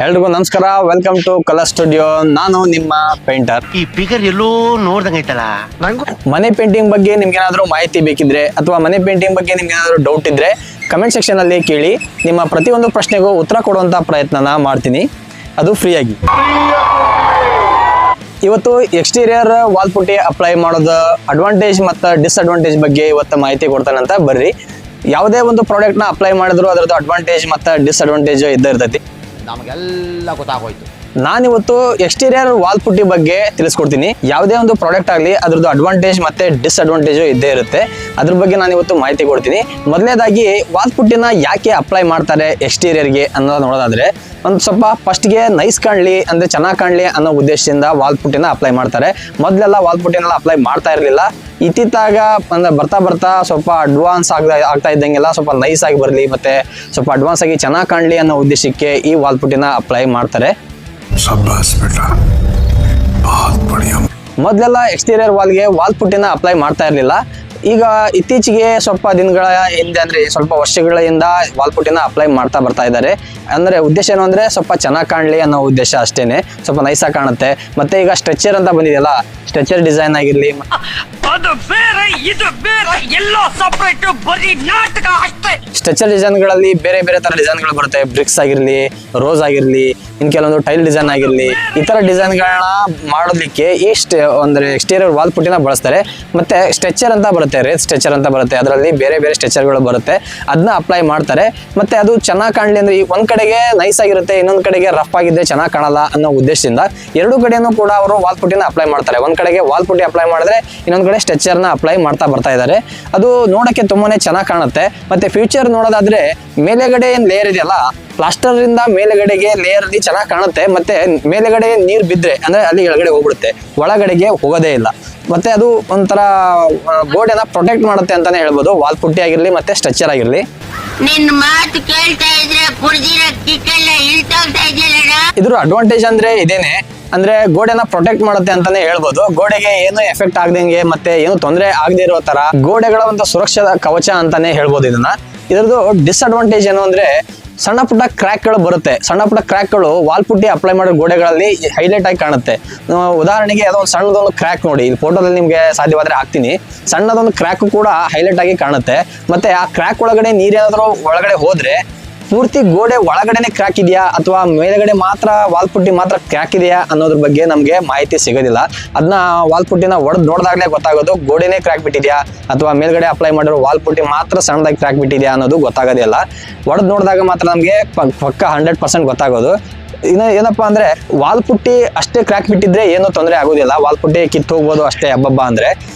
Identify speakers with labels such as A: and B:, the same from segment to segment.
A: ಎಲ್ರಿಗೂ ನಮಸ್ಕಾರ. Welcome to colour studio. ನಾನು ನಿಮ್ಮ ಪೇಂಟರ್.
B: ಈ ಫಿಗರ್ ಎಲ್ಲೋ ನೋಡ್ದಂಗೈತಲ್ಲ.
A: ಮನೆ ಪೇಂಟಿಂಗ್ ಬಗ್ಗೆ ನಿಮ್ಗೆ ಏನಾದರೂ ಮಾಹಿತಿ ಬೇಕಿದ್ರೆ ಅಥವಾ ಮನೆ ಪೇಂಟಿಂಗ್ ಬಗ್ಗೆ ನಿಮ್ಗೆ ಏನಾದರೂ ಡೌಟ್ ಇದ್ರೆ ಕಮೆಂಟ್ ಸೆಕ್ಷನ್ ಅಲ್ಲಿ ಕೇಳಿ. ನಿಮ್ಮ ಪ್ರತಿಯೊಂದು ಪ್ರಶ್ನೆಗೂ ಉತ್ತರ ಕೊಡುವಂತ ಪ್ರಯತ್ನನ ಮಾಡ್ತೀನಿ, ಅದು ಫ್ರೀಯಾಗಿ. ಇವತ್ತು ಎಕ್ಸ್ಟೀರಿಯರ್ ವಾಲ್ ಪುಟ್ಟಿ ಅಪ್ಲೈ ಮಾಡೋದು ಅಡ್ವಾಂಟೇಜ್ ಮತ್ತು ಡಿಸ್ಅಡ್ವಾಂಟೇಜ್ ಬಗ್ಗೆ ಇವತ್ತು ಮಾಹಿತಿ ಕೊಡ್ತಾನಂತ ಬರ್ರಿ. ಯಾವುದೇ ಒಂದು ಪ್ರಾಡಕ್ಟ್ನ ಅಪ್ಲೈ ಮಾಡಿದ್ರು ಅದರದ್ದು ಅಡ್ವಾಂಟೇಜ್ ಮತ್ತು ಡಿಸ್ಅಡ್ವಾಂಟೇಜ್ ಇದ್ದೇ ಇರ್ತೈತಿ.
B: ನಮಗೆಲ್ಲ ಗೊತ್ತಾಗೋಯ್ತು.
A: ನಾನಿವತ್ತು ಎಕ್ಸ್ಟೀರಿಯರ್ ವಾಲ್ ಪುಟ್ಟಿ ಬಗ್ಗೆ ತಿಳಿಸ್ಕೊಡ್ತೀನಿ. ಯಾವುದೇ ಒಂದು ಪ್ರಾಡಕ್ಟ್ ಆಗಲಿ ಅದ್ರದ್ದು ಅಡ್ವಾಂಟೇಜ್ ಮತ್ತೆ ಡಿಸ್ಅಡ್ವಾಂಟೇಜ್ ಇದ್ದೇ ಇರುತ್ತೆ. ಅದ್ರ ಬಗ್ಗೆ ನಾನು ಇವತ್ತು ಮಾಹಿತಿ ಕೊಡ್ತೀನಿ. ಮೊದಲನೇದಾಗಿ ವಾಲ್ ಪುಟ್ಟಿನ ಯಾಕೆ ಅಪ್ಲೈ ಮಾಡ್ತಾರೆ ಎಕ್ಸ್ಟೀರಿಯರ್ಗೆ ಅನ್ನೋದು ನೋಡೋದಾದ್ರೆ, ಒಂದು ಸ್ವಲ್ಪ ಫಸ್ಟ್ಗೆ ನೈಸ್ ಕಾಣಲಿ ಅಂದರೆ ಚೆನ್ನಾಗಿ ಕಾಣಲಿ ಅನ್ನೋ ಉದ್ದೇಶದಿಂದ ವಾಲ್ ಪುಟ್ಟಿನ ಅಪ್ಲೈ ಮಾಡ್ತಾರೆ. ಮೊದಲೆಲ್ಲ ವಾಲ್ ಪುಟ್ಟಿನೆಲ್ಲ ಅಪ್ಲೈ ಮಾಡ್ತಾ ಇರಲಿಲ್ಲ. ಇತ್ತೀಚೆಗೆ ಅಂದ್ರೆ ಬರ್ತಾ ಸ್ವಲ್ಪ ಅಡ್ವಾನ್ಸ್ ಆಗ್ತಾ ಇದ್ದಂಗೆಲ್ಲ ಸ್ವಲ್ಪ ನೈಸ್ ಆಗಿ ಬರಲಿ ಮತ್ತೆ ಸ್ವಲ್ಪ ಅಡ್ವಾನ್ಸ್ ಆಗಿ ಚೆನ್ನಾಗಿ ಕಾಣಲಿ ಅನ್ನೋ ಉದ್ದೇಶಕ್ಕೆ ಈ ವಾಲ್ ಪುಟ್ಟಿನ ಅಪ್ಲೈ ಮಾಡ್ತಾರೆ. ಮೊದಲೆಲ್ಲ ಎಕ್ಸ್ಟೀರಿಯರ್ ವಾಲ್ಗೆ ವಾಲ್ ಪುಟ್ಟಿನ ಅಪ್ಲೈ ಮಾಡ್ತಾ ಇರಲಿಲ್ಲ. ಈಗ ಇತ್ತೀಚೆಗೆ ಸ್ವಲ್ಪ ದಿನಗಳ ಹಿಂದೆ ಅಂದ್ರೆ ಸ್ವಲ್ಪ ವರ್ಷಗಳಿಂದ ವಾಲ್ ಪುಟ್ಟಿನ ಅಪ್ಲೈ ಮಾಡ್ತಾ ಬರ್ತಾ ಇದ್ದಾರೆ. ಅಂದ್ರೆ ಉದ್ದೇಶ ಏನು ಅಂದ್ರೆ ಸ್ವಲ್ಪ ಚೆನ್ನಾಗಿ ಕಾಣಲಿ ಅನ್ನೋ ಉದ್ದೇಶ ಅಷ್ಟೇನೆ, ಸ್ವಲ್ಪ ನೈಸಾಗಿ ಕಾಣುತ್ತೆ. ಮತ್ತೆ ಈಗ ಸ್ಟ್ರೆಚರ್ ಅಂತ ಬಂದಿದೆಯಲ್ಲ, ಸ್ಟ್ರೆಚರ್ ಡಿಸೈನ್ ಆಗಿರ್ಲಿ, ಸ್ಟ್ರೆಚರ್ ಡಿಸೈನ್ಗಳಲ್ಲಿ ಬೇರೆ ಬೇರೆ ತರ ಡಿಸೈನ್ಗಳು ಬರುತ್ತೆ. ಬ್ರಿಕ್ಸ್ ಆಗಿರ್ಲಿ, ರೋಸ್ ಆಗಿರ್ಲಿ, ಇನ್ ಕೆಲವೊಂದು ಟೈಲ್ ಡಿಸೈನ್ ಆಗಿರ್ಲಿ, ಈ ತರ ಡಿಸೈನ್ಗಳನ್ನ ಮಾಡೋದಕ್ಕೆ ಈ ಅಂದ್ರೆ ಎಕ್ಸ್ಟೀರಿಯರ್ ವಾಲ್ ಪುಟ್ಟಿನ ಬಳಸ್ತಾರೆ. ಮತ್ತೆ ಸ್ಟ್ರೆಚರ್ ಅಂತ ಬರುತ್ತೆ, ರೇಸ್ ಸ್ಟ್ರೆಚರ್ ಅಂತ ಬರುತ್ತೆ, ಅದರಲ್ಲಿ ಬೇರೆ ಬೇರೆ ಸ್ಟ್ರೆಚರ್ಗಳು ಬರುತ್ತೆ, ಅದನ್ನ ಅಪ್ಲೈ ಮಾಡ್ತಾರೆ. ಮತ್ತೆ ಅದು ಚೆನ್ನಾಗಿ ಕಾಣಲಿ ಅಂದ್ರೆ ಒಂದ್ ಕಡೆಗೆ ನೈಸ್ ಆಗಿರುತ್ತೆ, ಇನ್ನೊಂದ್ ಕಡೆಗೆ ರಫ್ ಆಗಿದ್ರೆ ಚೆನ್ನಾಗಿ ಕಾಣಲ್ಲ ಅನ್ನೋ ಉದ್ದೇಶದಿಂದ ಎರಡು ಕಡೆನೂ ಕೂಡ ಅವರು ವಾಲ್ ಪುಟ್ಟಿನ ಅಪ್ಲೈ ಮಾಡ್ತಾರೆ. ಒಂದ್ ಕಡೆಗೆ ವಾಲ್ ಪುಟ್ಟಿ ಅಪ್ಲೈ ಮಾಡಿದ್ರೆ ಇನ್ನೊಂದ್ ಕಡೆ ಸ್ಟ್ರೆಚರ್ನ ಅಪ್ಲೈ ಮಾಡ್ತಾ ಬರ್ತಾ ಇದ್ದಾರೆ. ಅದು ನೋಡಕ್ಕೆ ತುಂಬಾನೇ ಚೆನ್ನಾಗಿ ಕಾಣುತ್ತೆ. ಮತ್ತೆ ಫ್ಯೂಚರ್ ನೋಡೋದಾದ್ರೆ ಮೇಲೆಗಡೆ ಏನ್ ಲೇಯರ್ ಇದೆಯಲ್ಲ, ಪ್ಲಾಸ್ಟರ್ ಇಂದ ಮೇಲೆಗಡೆಗೆ ಲೇಯರ್ ಅಲ್ಲಿ ಚೆನ್ನಾಗಿ ಕಾಣುತ್ತೆ. ಮತ್ತೆ ಮೇಲೆಗಡೆ ನೀರು ಬಿದ್ರೆ ಅಂದ್ರೆ ಅಲ್ಲಿ ಕೆಳಗಡೆ ಹೋಗ್ಬಿಡುತ್ತೆ, ಒಳಗಡೆಗೆ ಹೋಗೋದೇ ಇಲ್ಲ. ಮತ್ತೆ ಅದು ಒಂಥರ ಗೋಡೆನ ಪ್ರೊಟೆಕ್ಟ್ ಮಾಡುತ್ತೆ ಅಂತಾನೆ ಹೇಳ್ಬೋದು, ವಾಲ್ ಪುಟ್ಟಿ ಆಗಿರ್ಲಿ ಮತ್ತೆ ಸ್ಟ್ರೆಚರ್ ಆಗಿರ್ಲಿ.
C: ನಿನ್ನ ಮಾತು ಕೇಳ್ತಾ ಇದ್ರೆ ಕುಡ್ದಿರೋ ಕಿಕ್ಕೆಲ್ಲ ಇಳ್ತೋಗ್ತಾ ಇದೆಯಲ್ಲ.
A: ಇದ್ರ ಅಡ್ವಾಂಟೇಜ್ ಅಂದ್ರೆ ಇದೇನೆ, ಅಂದ್ರೆ ಗೋಡೆನ ಪ್ರೊಟೆಕ್ಟ್ ಮಾಡುತ್ತೆ ಅಂತಾನೆ ಹೇಳ್ಬೋದು. ಗೋಡೆಗೆ ಏನು ಎಫೆಕ್ಟ್ ಆಗದಂಗೆ ಮತ್ತೆ ಏನು ತೊಂದರೆ ಆಗದೆ ಇರೋ ತರ ಗೋಡೆಗಳ ಒಂದು ಸುರಕ್ಷತಾ ಕವಚ ಅಂತಾನೆ ಹೇಳ್ಬೋದು ಇದನ್ನ. ಇದ್ರದ್ದು ಡಿಸ್ಅಡ್ವಾಂಟೇಜ್ ಏನು ಅಂದ್ರೆ ಸಣ್ಣ ಪುಟ್ಟ ಕ್ರ್ಯಾಕ್ಗಳು ಬರುತ್ತೆ. ಸಣ್ಣ ಪುಟ್ಟ ಕ್ರ್ಯಾಕ್ಗಳು ವಾಲ್ ಪುಟ್ಟಿ ಅಪ್ಲೈ ಮಾಡೋ ಗೋಡೆಗಳಲ್ಲಿ ಹೈಲೈಟ್ ಆಗಿ ಕಾಣುತ್ತೆ. ಉದಾಹರಣೆಗೆ ಅದೋ ಒಂದು ಸಣ್ಣದೊಂದು ಕ್ರ್ಯಾಕ್ ನೋಡಿ, ಇಲ್ಲಿ ಫೋಟೋದಲ್ಲಿ ನಿಮ್ಗೆ ಸಾಧ್ಯವಾದ್ರೆ ಹಾಕ್ತೀನಿ. ಸಣ್ಣದೊಂದು ಕ್ರ್ಯಾಕ್ ಕೂಡ ಹೈಲೈಟ್ ಆಗಿ ಕಾಣುತ್ತೆ. ಮತ್ತೆ ಆ ಕ್ರ್ಯಾಕ್ ಒಳಗಡೆ ನೀರೇನಾದ್ರೂ ಒಳಗಡೆ ಹೋದ್ರೆ ಪೂರ್ತಿ ಗೋಡೆ ಒಳಗಡೆನೆ ಕ್ರ್ಯಾಕ್ ಇದೆಯಾ ಅಥವಾ ಮೇಲ್ಗಡೆ ಮಾತ್ರ ವಾಲ್ ಪುಟ್ಟಿ ಮಾತ್ರ ಕ್ರ್ಯಾಕ್ ಇದೆಯಾ ಅನ್ನೋದ್ರ ಬಗ್ಗೆ ನಮಗೆ ಮಾಹಿತಿ ಸಿಗೋದಿಲ್ಲ. ಅದನ್ನ ವಾಲ್ ಪುಟ್ಟಿನ ಒಡೆದು ನೋಡಿದಾಗಲೇ ಗೊತ್ತಾಗೋದು ಗೋಡೆನೇ ಕ್ರ್ಯಾಕ್ ಬಿಟ್ಟಿದ್ಯಾ ಅಥವಾ ಮೇಲ್ಗಡೆ ಅಪ್ಲೈ ಮಾಡಿರೋ ವಾಲ್ ಪುಟ್ಟಿ ಮಾತ್ರ ಸಣ್ಣದಾಗಿ ಕ್ರ್ಯಾಕ್ ಬಿಟ್ಟಿದ್ಯಾ ಅನ್ನೋದು ಗೊತ್ತಾಗೋದಿಲ್ಲ. ಒಡೆದು ನೋಡಿದಾಗ ಮಾತ್ರ ನಮಗೆ ಪಕ್ಕ 100% ಗೊತ್ತಾಗೋದು. ಇನ್ನು ಏನಪ್ಪಾ ಅಂದ್ರೆ ವಾಲ್ ಪುಟ್ಟಿ ಅಷ್ಟೇ ಕ್ರ್ಯಾಕ್ ಬಿಟ್ಟಿದ್ರೆ ಏನೂ ತೊಂದರೆ ಆಗೋದಿಲ್ಲ, ವಾಲ್ ಪುಟ್ಟಿ ಕಿತ್ತು ಹೋಗ್ಬೋದು ಅಷ್ಟೇ ಹಬ್ಬ ಅಂದ್ರೆ.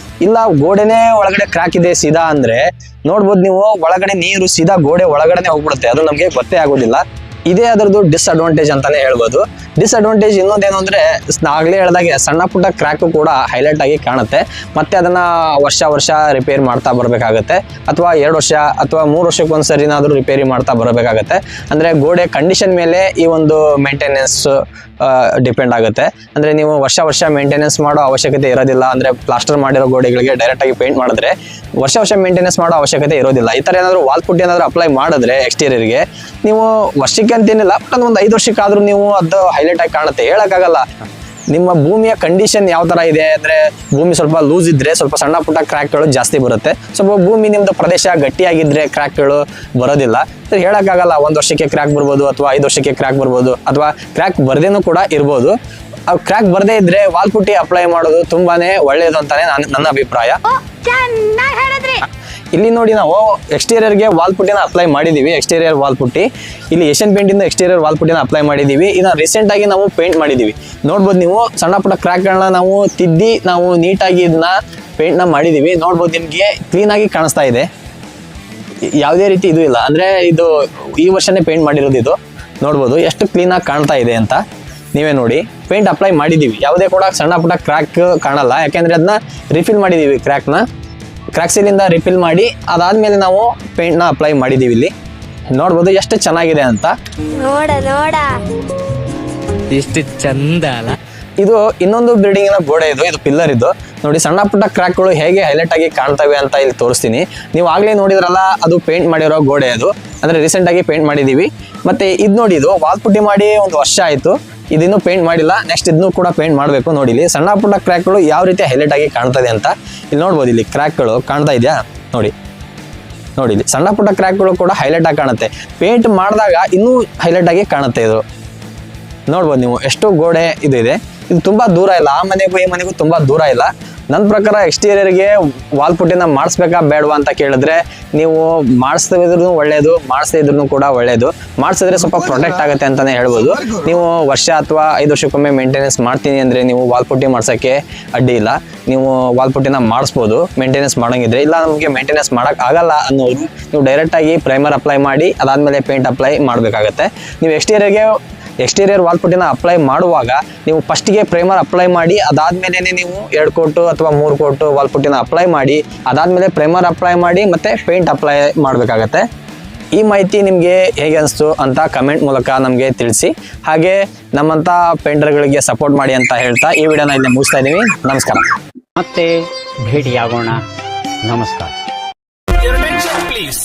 A: ಇಲ್ಲ ಗೋಡೆನೇ ಒಳಗಡೆ ಕ್ರ್ಯಾಕ್ ಇದೆ ಸೀದಾ ಅಂದ್ರೆ ನೋಡ್ಬೋದು ನೀವು, ಒಳಗಡೆ ನೀರು ಸೀದಾ ಗೋಡೆ ಒಳಗಡೆನೆ ಹೋಗ್ಬಿಡುತ್ತೆ, ಅದು ನಮಗೆ ಗೊತ್ತೇ ಆಗೋದಿಲ್ಲ. ಇದೇ ಅದರದ್ದು ಡಿಸ್ಅಡ್ವಾಂಟೇಜ್ ಅಂತಾನೆ ಹೇಳ್ಬೋದು. ಡಿಸ್ಅಡ್ವಾಂಟೇಜ್ ಇನ್ನೊಂದೇನು ಅಂದ್ರೆ ಆಗ್ಲೇ ಹೇಳಿದಾಗೆ ಸಣ್ಣ ಪುಟ್ಟ ಕ್ರ್ಯಾಕ್ ಕೂಡ ಹೈಲೈಟ್ ಆಗಿ ಕಾಣುತ್ತೆ. ಮತ್ತೆ ಅದನ್ನ ವರ್ಷ ರಿಪೇರಿ ಮಾಡ್ತಾ ಬರ್ಬೇಕಾಗತ್ತೆ, ಅಥವಾ 2 ವರ್ಷ ಅಥವಾ 3 ವರ್ಷಕ್ಕೊಂದ್ಸರಿನಾದ್ರೂ ರಿಪೇರಿ ಮಾಡ್ತಾ ಬರಬೇಕಾಗತ್ತೆ. ಅಂದ್ರೆ ಗೋಡೆ ಕಂಡೀಷನ್ ಮೇಲೆ ಈ ಒಂದು ಮೇಂಟೆನೆನ್ಸ್ ಡಿಪೆಂಡ್ ಆಗುತ್ತೆ. ಅಂದ್ರೆ ನೀವು ವರ್ಷ ಮೇಂಟೆನೆನ್ಸ್ ಮಾಡೋ ಅವಶ್ಯಕತೆ ಇರೋದಿಲ್ಲ. ಅಂದ್ರೆ ಪ್ಲಾಸ್ಟರ್ ಮಾಡಿರೋ ಗೋಡೆಗಳಿಗೆ ಡೈರೆಕ್ಟ್ ಆಗಿ ಪೇಂಟ್ ಮಾಡಿದ್ರೆ ವರ್ಷ ಮೇಂಟೆನೆನ್ಸ್ ಮಾಡೋ ಅವಶ್ಯಕತೆ ಇರೋದಿಲ್ಲ. ಈ ತರ ಏನಾದ್ರು ವಾಲ್ ಪುಟ್ಟಿ ಏನಾದ್ರು ಅಪ್ಲೈ ಮಾಡಿದ್ರೆ ಎಕ್ಸ್ಟೀರಿಯರ್ಗೆ ನೀವು ವರ್ಷಕ್ಕೆ ಅಂತೇನಿಲ್ಲ, ಬಟ್ ಒಂದು 5 ವರ್ಷಕ್ಕಾದ್ರೂ ನೀವು ಅದು ಹೈಲೈಟ್ ಆಗಿ ಕಾಣುತ್ತೆ, ಹೇಳಕ್ಕಾಗಲ್ಲ. ನಿಮ್ಮ ಭೂಮಿಯ ಕಂಡೀಷನ್ ಯಾವ ತರ ಇದೆ ಅಂದ್ರೆ ಭೂಮಿ ಸ್ವಲ್ಪ ಲೂಸ್ ಇದ್ರೆ ಸ್ವಲ್ಪ ಸಣ್ಣ ಪುಟ್ಟ ಕ್ರ್ಯಾಕ್ಗಳು ಜಾಸ್ತಿ ಬರುತ್ತೆ. ಸ್ವಲ್ಪ ಭೂಮಿ ನಿಮ್ದು ಪ್ರದೇಶ ಗಟ್ಟಿಯಾಗಿದ್ರೆ ಕ್ರ್ಯಾಕ್ಗಳು ಬರೋದಿಲ್ಲ. ಹೇಳಕ್ಕಾಗಲ್ಲ, 1 ವರ್ಷಕ್ಕೆ ಕ್ರ್ಯಾಕ್ ಬರ್ಬೋದು ಅಥವಾ 5 ವರ್ಷಕ್ಕೆ ಕ್ರ್ಯಾಕ್ ಬರ್ಬೋದು ಅಥವಾ ಕ್ರ್ಯಾಕ್ ಬರ್ದೇನೂ ಕೂಡ ಇರ್ಬೋದು. ಆ ಕ್ರ್ಯಾಕ್ ಬರ್ದೇ ಇದ್ರೆ ವಾಲ್ ಪುಟ್ಟಿ ಅಪ್ಲೈ ಮಾಡೋದು ತುಂಬಾನೇ ಒಳ್ಳೇದು ಅಂತಾನೆ ನನ್ನ ಅಭಿಪ್ರಾಯ. ಇಲ್ಲಿ ನೋಡಿ, ನಾವು ಎಕ್ಸ್ಟೀರಿಯರ್ಗೆ ವಾಲ್ ಪುಟ್ಟಿನ ಅಪ್ಲೈ ಮಾಡಿದೀವಿ. ಎಕ್ಸ್ಟೀರಿಯರ್ ವಾಲ್ ಪುಟ್ಟಿ ಇಲ್ಲಿ ಏಷ್ಯನ್ ಪೇಂಟ್ ಇಂದ ಎಕ್ಸ್ಟೀರಿಯರ್ ವಾಲ್ ಪುಟ್ಟಿನ ಅಪ್ಲೈ ಮಾಡಿದೀವಿ. ಇದನ್ನ ರೀಸೆಂಟ್ ಆಗಿ ನಾವು ಪೇಂಟ್ ಮಾಡಿದೀವಿ. ನೋಡ್ಬೋದು ನೀವು, ಸಣ್ಣ ಪುಟ್ಟ ಕ್ರ್ಯಾಕ್ಗಳನ್ನ ನಾವು ತಿದ್ದಿ ನಾವು ನೀಟಾಗಿ ಇದನ್ನ ಪೇಂಟ್ನ ಮಾಡಿದೀವಿ. ನೋಡ್ಬೋದು, ನಿಮ್ಗೆ ಕ್ಲೀನ್ ಆಗಿ ಕಾಣಿಸ್ತಾ ಇದೆ, ಯಾವುದೇ ರೀತಿ ಇದು ಇಲ್ಲ. ಅಂದ್ರೆ ಇದು ಈ ವರ್ಷನೇ ಪೇಂಟ್ ಮಾಡಿರೋದು. ಇದು ನೋಡ್ಬೋದು ಎಷ್ಟು ಕ್ಲೀನ್ ಆಗಿ ಕಾಣ್ತಾ ಇದೆ ಅಂತ, ನೀವೇ ನೋಡಿ. ಪೇಂಟ್ ಅಪ್ಲೈ ಮಾಡಿದೀವಿ, ಯಾವುದೇ ಕೂಡ ಸಣ್ಣ ಪುಟ್ಟ ಕ್ರ್ಯಾಕ್ ಕಾಣಲ್ಲ, ಯಾಕೆಂದ್ರೆ ಅದನ್ನ ರಿಫಿಲ್ ಮಾಡಿದೀವಿ. ಕ್ರ್ಯಾಕ್ ಸೀಲಿಂದ ರಿಫಿಲ್ ಮಾಡಿ ಅದಾದ್ಮೇಲೆ ನಾವು ಪೇಂಟ್ನ ಅಪ್ಲೈ ಮಾಡಿದೀವಿ. ಇಲ್ಲಿ ನೋಡ್ಬೋದು ಎಷ್ಟು ಚೆನ್ನಾಗಿದೆ ಅಂತ.
C: ನೋಡ
B: ಎಷ್ಟು ಚಂದ ಅಲ್ಲ.
A: ಇದು ಇನ್ನೊಂದು ಬಿಲ್ಡಿಂಗಿನ ಗೋಡೆ, ಇದು ಪಿಲ್ಲರ್. ಇದು ನೋಡಿ, ಸಣ್ಣ ಪುಟ್ಟ ಕ್ರ್ಯಾಕ್ಗಳು ಹೇಗೆ ಹೈಲೈಟ್ ಆಗಿ ಕಾಣ್ತವೆ ಅಂತ ಇಲ್ಲಿ ತೋರಿಸ್ತೀನಿ. ನೀವು ಆಗ್ಲೇ ನೋಡಿದ್ರಲ್ಲ, ಅದು ಪೇಂಟ್ ಮಾಡಿರೋ ಗೋಡೆ. ಅದು ಅಂದ್ರೆ ರೀಸೆಂಟ್ ಆಗಿ ಪೇಂಟ್ ಮಾಡಿದೀವಿ. ಮತ್ತೆ ಇದು ನೋಡಿ, ಇದು ವಾಲ್ ಪುಟ್ಟಿ ಮಾಡಿ ಒಂದು ವರ್ಷ ಆಯ್ತು, ಇದಿನ್ನೂ ಪೇಂಟ್ ಮಾಡಿಲ್ಲ. ನೆಕ್ಸ್ಟ್ ಇದನ್ನು ಕೂಡ ಪೇಂಟ್ ಮಾಡಬೇಕು. ನೋಡಿ ಇಲ್ಲಿ ಸಣ್ಣ ಪುಟ್ಟ ಕ್ರ್ಯಾಕ್ಗಳು ಯಾವ ರೀತಿ ಹೈಲೈಟ್ ಆಗಿ ಕಾಣ್ತದೆ ಅಂತ ಇಲ್ಲಿ ನೋಡ್ಬೋದು. ಇಲ್ಲಿ ಕ್ರ್ಯಾಕ್ಗಳು ಕಾಣ್ತಾ ಇದೆಯಾ ನೋಡಿ, ನೋಡಿ ಇಲ್ಲಿ ಸಣ್ಣ ಪುಟ್ಟ ಕ್ರ್ಯಾಕ್ಗಳು ಕೂಡ ಹೈಲೈಟ್ ಆಗಿ ಕಾಣುತ್ತೆ. ಪೇಂಟ್ ಮಾಡಿದಾಗ ಇನ್ನೂ ಹೈಲೈಟ್ ಆಗಿ ಕಾಣುತ್ತೆ. ಇದು ನೋಡ್ಬೋದು ನೀವು ಎಷ್ಟು ಗೋಡೆ ಇದು ಇದೆ. ಇದು ತುಂಬಾ ದೂರ ಇಲ್ಲ, ಆ ಮನೆಗೂ ಈ ಮನೆಗೂ ತುಂಬಾ ದೂರ ಇಲ್ಲ. ನನ್ನ ಪ್ರಕಾರ ಎಕ್ಸ್ಟೀರಿಯರ್ಗೆ ವಾಲ್ ಪುಟ್ಟಿನ ಮಾಡಿಸ್ಬೇಕಾ ಬೇಡವಾ ಅಂತ ಕೇಳಿದ್ರೆ, ನೀವು ಮಾಡಿಸ್ತಿದ್ರು ಒಳ್ಳೇದು, ಮಾಡಿಸದೇ ಇದ್ರೂ ಕೂಡ ಒಳ್ಳೇದು. ಮಾಡಿಸಿದ್ರೆ ಸ್ವಲ್ಪ ಪ್ರೊಟೆಕ್ಟ್ ಆಗುತ್ತೆ ಅಂತಾನೆ ಹೇಳ್ಬೋದು. ನೀವು ವರ್ಷ ಅಥವಾ 5 ವರ್ಷಕ್ಕೊಮ್ಮೆ ಮೇಂಟೆನೆನ್ಸ್ ಮಾಡ್ತೀನಿ ಅಂದ್ರೆ ನೀವು ವಾಲ್ ಪುಟ್ಟಿ ಮಾಡ್ಸೋಕ್ಕೆ ಅಡ್ಡಿ ಇಲ್ಲ. ನೀವು ವಾಲ್ ಪುಟ್ಟಿನ ಮಾಡಿಸ್ಬೋದು ಮೇಂಟೆನೆನ್ಸ್ ಮಾಡೋಂಗಿದ್ರೆ. ಇಲ್ಲ ನಮಗೆ ಮೇಂಟೆನೆನ್ಸ್ ಮಾಡೋಕೆ ಆಗಲ್ಲ ಅನ್ನೋರು, ನೀವು ಡೈರೆಕ್ಟಾಗಿ ಪ್ರೈಮರ್ ಅಪ್ಲೈ ಮಾಡಿ ಅದಾದಮೇಲೆ ಪೇಂಟ್ ಅಪ್ಲೈ ಮಾಡಬೇಕಾಗತ್ತೆ. ನೀವು ಎಕ್ಸ್ಟೀರಿಯರ್ ವಾಲ್ ಪುಟ್ಟಿನ ಅಪ್ಲೈ ಮಾಡುವಾಗ ನೀವು ಫಸ್ಟಿಗೆ ಪ್ರೈಮರ್ ಅಪ್ಲೈ ಮಾಡಿ ಅದಾದ್ಮೇಲೆ ನೀವು 2 ಕೋಟು ಅಥವಾ 3 ಕೋಟು ವಾಲ್ ಪುಟ್ಟಿನ ಅಪ್ಲೈ ಮಾಡಿ ಅದಾದ್ಮೇಲೆ ಪ್ರೈಮರ್ ಅಪ್ಲೈ ಮಾಡಿ ಮತ್ತೆ ಪೇಂಟ್ ಅಪ್ಲೈ ಮಾಡಬೇಕಾಗತ್ತೆ. ಈ ಮಾಹಿತಿ ನಿಮಗೆ ಹೇಗೆ ಅನಿಸ್ತು ಅಂತ ಕಮೆಂಟ್ ಮೂಲಕ ನಮಗೆ ತಿಳಿಸಿ. ಹಾಗೆ ನಮ್ಮಂಥ ಪೇಂಟರ್ಗಳಿಗೆ ಸಪೋರ್ಟ್ ಮಾಡಿ ಅಂತ ಹೇಳ್ತಾ ಈ ವಿಡಿಯೋನ ಇಲ್ಲಿ ಮುಗಿಸ್ತಾ ಇದ್ದೀವಿ. ನಮಸ್ಕಾರ.
D: ಮತ್ತೆ ಭೇಟಿಯಾಗೋಣ. ನಮಸ್ಕಾರ.
E: Your attention, please.